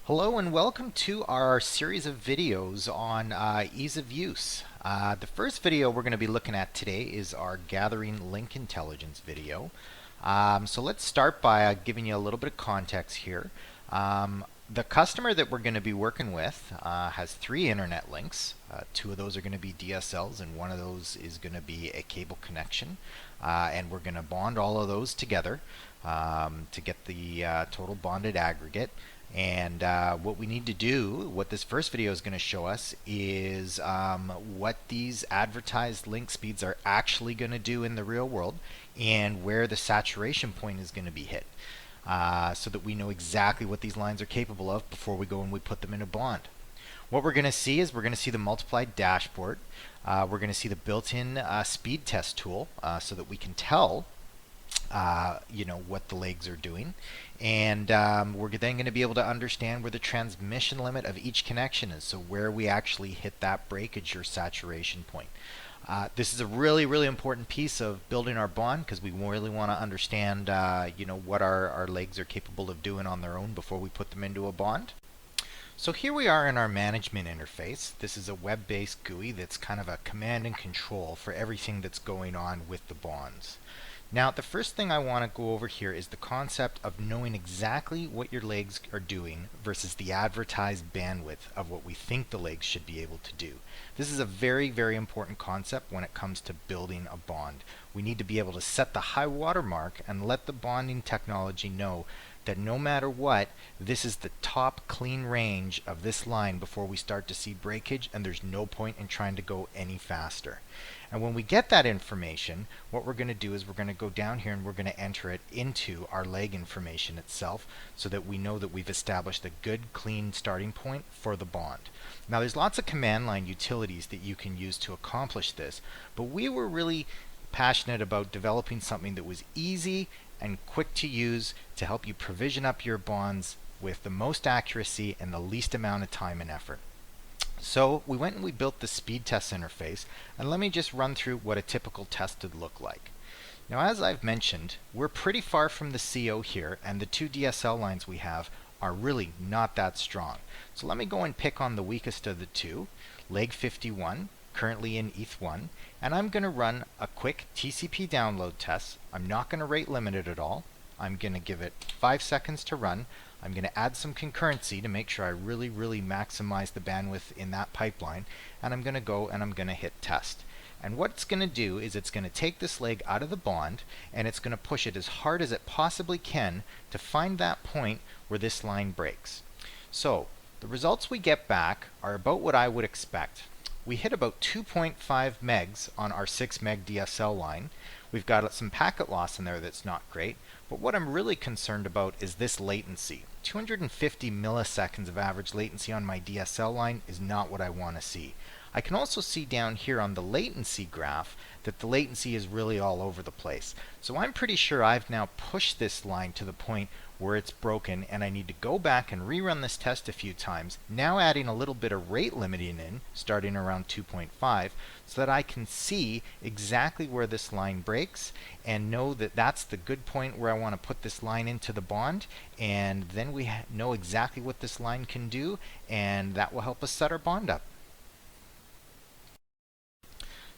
Hello and welcome to our series of videos on ease of use. The first video we're going to be looking at today is our Gathering Link Intelligence video. So let's start by giving you a little bit of context here. The customer that we're going to be working with has 3 internet links. 2 of those are going to be DSLs and 1 of those is going to be a cable connection. And we're going to bond all of those together to get the total bonded aggregate. And what we need to do, what this first video is going to show us, is what these advertised link speeds are actually going to do in the real world and where the saturation point is going to be hit, so that we know exactly what these lines are capable of before we go and we put them in a bond. What we're going to see is we're going to see the Multapplied dashboard. We're going to see the built-in speed test tool so that we can tell what the legs are doing, and we're then going to be able to understand where the transmission limit of each connection is, so where we actually hit that breakage or saturation point. This is a really important piece of building our bond because we really want to understand what our legs are capable of doing on their own before we put them into a bond. So here we are in our management interface. This is a web-based GUI that's kind of a command and control for everything that's going on with the bonds. Now, the first thing I want to go over here is the concept of knowing exactly what your legs are doing versus the advertised bandwidth of what we think the legs should be able to do. This is a very important concept when it comes to building a bond. We need to be able to set the high water mark and let the bonding technology know that no matter what, this is the top clean range of this line before we start to see breakage, and there's no point in trying to go any faster. And when we get that information, what we're going to do is we're going to go down here and we're going to enter it into our leg information itself so that we know that we've established a good clean starting point for the bond. Now there's lots of command line utilities that you can use to accomplish this, but we were really passionate about developing something that was easy and quick to use to help you provision up your bonds with the most accuracy and the least amount of time and effort. So we went and we built the speed test interface, and let me just run through what a typical test would look like. Now, as I've mentioned, we're pretty far from the CO here, and the 2 DSL lines we have are really not that strong. So let me go and pick on the weakest of the 2, leg 51, currently in ETH1, and I'm going to run a quick TCP download test. I'm not going to rate limit it at all. I'm going to give it 5 seconds to run. I'm going to add some concurrency to make sure I really maximize the bandwidth in that pipeline, and I'm going to go and I'm going to hit test. And what it's going to do is it's going to take this leg out of the bond and it's going to push it as hard as it possibly can to find that point where this line breaks. So the results we get back are about what I would expect. We hit about 2.5 megs on our 6 meg DSL line. We've got some packet loss in there that's not great, but what I'm really concerned about is this latency. 250 milliseconds of average latency on my DSL line is not what I want to see. I can also see down here on the latency graph that the latency is really all over the place. So I'm pretty sure I've now pushed this line to the point where it's broken, and I need to go back and rerun this test a few times, now adding a little bit of rate limiting in, starting around 2.5, so that I can see exactly where this line breaks and know that that's the good point where I want to put this line into the bond, and then we know exactly what this line can do, and that will help us set our bond up.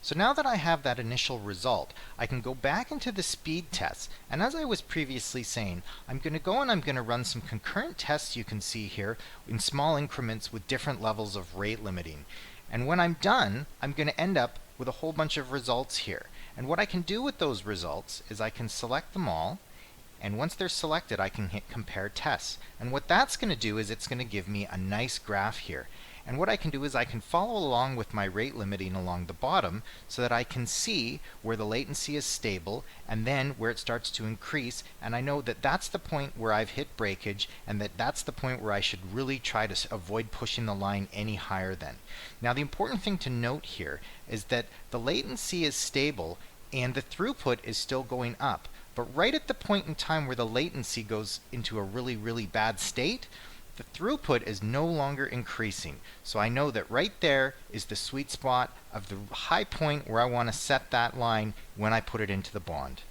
So now that I have that initial result, I can go back into the speed tests, and as I was previously saying, I'm going to go and I'm going to run some concurrent tests you can see here in small increments with different levels of rate limiting. And when I'm done, I'm going to end up with a whole bunch of results here. And what I can do with those results is I can select them all, and once they're selected I can hit compare tests. And what that's going to do is it's going to give me a nice graph here. And what I can do is I can follow along with my rate limiting along the bottom so that I can see where the latency is stable and then where it starts to increase, and I know that that's the point where I've hit breakage and that that's the point where I should really try to avoid pushing the line any higher then. Now the important thing to note here is that the latency is stable and the throughput is still going up, but right at the point in time where the latency goes into a really bad state, the throughput is no longer increasing. So I know that right there is the sweet spot of the high point where I want to set that line when I put it into the bond.